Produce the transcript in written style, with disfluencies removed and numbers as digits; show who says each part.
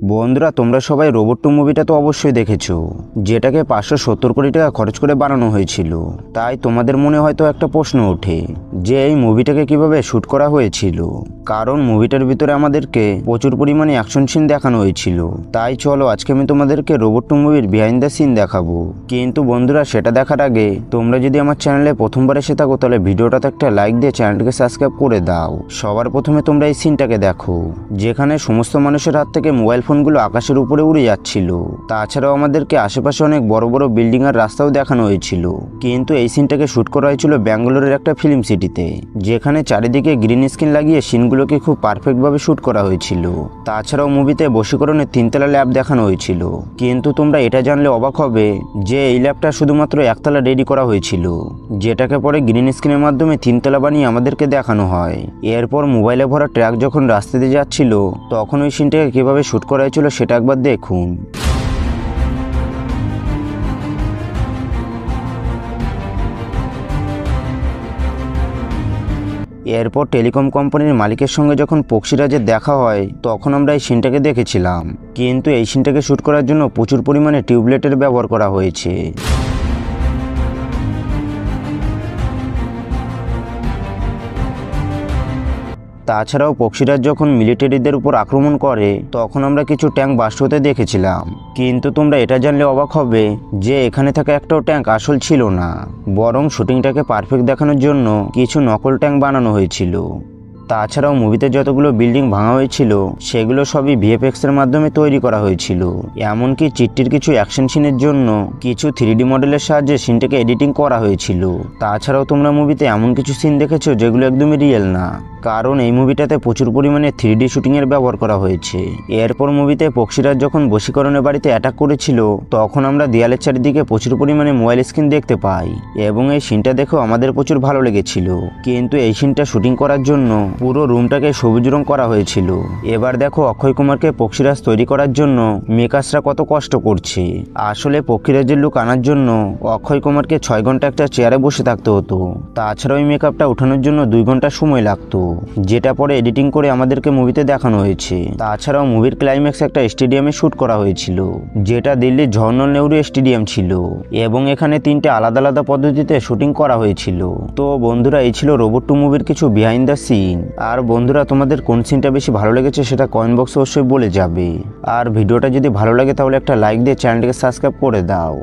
Speaker 1: বন্ধুরা, তোমরা সবাই রোবট 2 মুভিটা তো অবশ্যই দেখেছো, যেটাকে 570 কোটি টাকা খরচ করে বানানো হয়েছিল। তাই তোমাদের মনে হয়তো একটা প্রশ্ন ওঠে যে এই মুভিটাকে কিভাবে শ্যুট করা হয়েছিল, কারণ মুভিটার ভিতরে আমাদেরকে প্রচুর পরিমাণে অ্যাকশন সিন দেখানো হয়েছিল। তাই চলো আজকে আমি তোমাদেরকে রোবট 2 মুভির বিহাইন্ড দ্য সিন দেখাবো। কিন্তু বন্ধুরা, সেটা দেখার আগে তোমরা যদি আমার চ্যানেলে প্রথমবার এসে থাকো তাহলে ভিডিওটাতে একটা লাইক দিয়ে চ্যানেলটাকে সাবস্ক্রাইব করে দাও। সবার প্রথমে তোমরা এই সিনটাকে দেখো, যেখানে সমস্ত মানুষের হাত থেকে মোবাইল ফোনগুলো আকাশের উপরে উড়ে যাচ্ছিল। তাছাড়াও আমাদেরকে আশেপাশে অনেক বড় বড় বিল্ডিং আর রাস্তাও দেখানো হয়েছিল। কিন্তু এই সিনটাকে শ্যুট করা হয়েছিল ব্যাঙ্গালোরের একটা ফিল্ম সিটিতে, যেখানে চারিদিকে গ্রিন স্ক্রিন লাগিয়ে সিনগুলোকে খুব পারফেক্টভাবে শ্যুট করা হয়েছিল। তাছাড়াও মুভিতে বশীকরণের 3তলা ল্যাব দেখানো হয়েছিল। কিন্তু তোমরা এটা জানলে অবাক হবে যে এই ল্যাবটা শুধুমাত্র 1তলা রেডি করা হয়েছিল, যেটাকে পরে গ্রিন স্ক্রিনের মাধ্যমে 3তলা বানিয়ে আমাদেরকে দেখানো হয়। এরপর মোবাইলে ভরা ট্র্যাক যখন রাস্তা দিয়ে যাচ্ছিল তখন ওই সিনটাকে কিভাবে শ্যুট করা হয়েছিল সেটা একবার দেখুন। এরপর টেলিকম কোম্পানির মালিকের সঙ্গে যখন পক্ষীরাজের দেখা হয় তখন আমরা এই সিনটাকে দেখেছিলাম। কিন্তু এই সিনটাকে শ্যুট করার জন্য প্রচুর পরিমাণে টিউবলাইটের ব্যবহার করা হয়েছে। তাছাড়াও পক্ষীরাজ যখন মিলিটারিদের উপর আক্রমণ করে তখন আমরা কিছু ট্যাঙ্ক বাস্ট হতে দেখেছিলাম। কিন্তু তোমরা এটা জানলে অবাক হবে যে এখানে থাকা একটাও ট্যাঙ্ক আসল ছিল না, বরং শুটিংটাকে পারফেক্ট দেখানোর জন্য কিছু নকল ট্যাঙ্ক বানানো হয়েছিল। তাছাড়াও মুভিতে যতগুলো বিল্ডিং ভাঙা হয়েছিল সেগুলো সবই ভিএফএক্স এর মাধ্যমে তৈরি করা হয়েছিল। এমনকি চিট্টির কিছু অ্যাকশন সিনের জন্য কিছু 3D মডেলের সাহায্যে সিনটাকে এডিটিং করা হয়েছিল। তাছাড়াও তোমরা মুভিতে এমন কিছু সিন দেখেছো যেগুলো একদমই রিয়েল না, কারণ এই মুভিটাতে প্রচুর পরিমাণে 3D শুটিংয়ের ব্যবহার করা হয়েছে। এরপর মুভিতে পক্ষীরাজ যখন বশীকরণের বাড়িতে অ্যাটাক করেছিল তখন আমরা দেয়ালের চারিদিকে প্রচুর পরিমাণে মোবাইল স্ক্রিন দেখতে পাই, এবং এই সিনটা দেখেও আমাদের প্রচুর ভালো লেগেছিল। কিন্তু এই সিনটা শুটিং করার জন্য পুরো রুমটাকে সবুজ রং করা হয়েছিল। এবার দেখো অক্ষয় কুমারকে পক্ষীরাজ তৈরি করার জন্য মেকার্সরা কত কষ্ট করছে। আসলে পক্ষীরাজের লুক আনার জন্য অক্ষয় কুমারকে 6 ঘন্টা একটা চেয়ারে বসে থাকতে হতো। তাছাড়া ওই মেকআপটা ওঠানোর জন্য 2 ঘন্টা সময় লাগতো, যেটা পরে এডিটিং করে আমাদেরকে মুভিতে দেখানো হয়েছে। তাছাড়াও মুভির ক্লাইম্যাক্স একটা স্টেডিয়ামে শ্যুট করা হয়েছিল, যেটা দিল্লির জওহরলাল নেহরু স্টেডিয়াম ছিল, এবং এখানে 3টে আলাদা আলাদা পদ্ধতিতে শুটিং করা হয়েছিল। তো বন্ধুরা, এই ছিল রোবট 2 মুভির কিছু বিহাইন্ড দ্য সিন। আর বন্ধুরা, তোমাদের কোন সিনটা বেশি ভালো লেগেছে সেটা কমেন্ট বক্সে অবশ্যই বলে যাবে। আর ভিডিওটা যদি ভালো লাগে তাহলে একটা লাইক দিয়ে চ্যানেলটাকে সাবস্ক্রাইব করে দাও।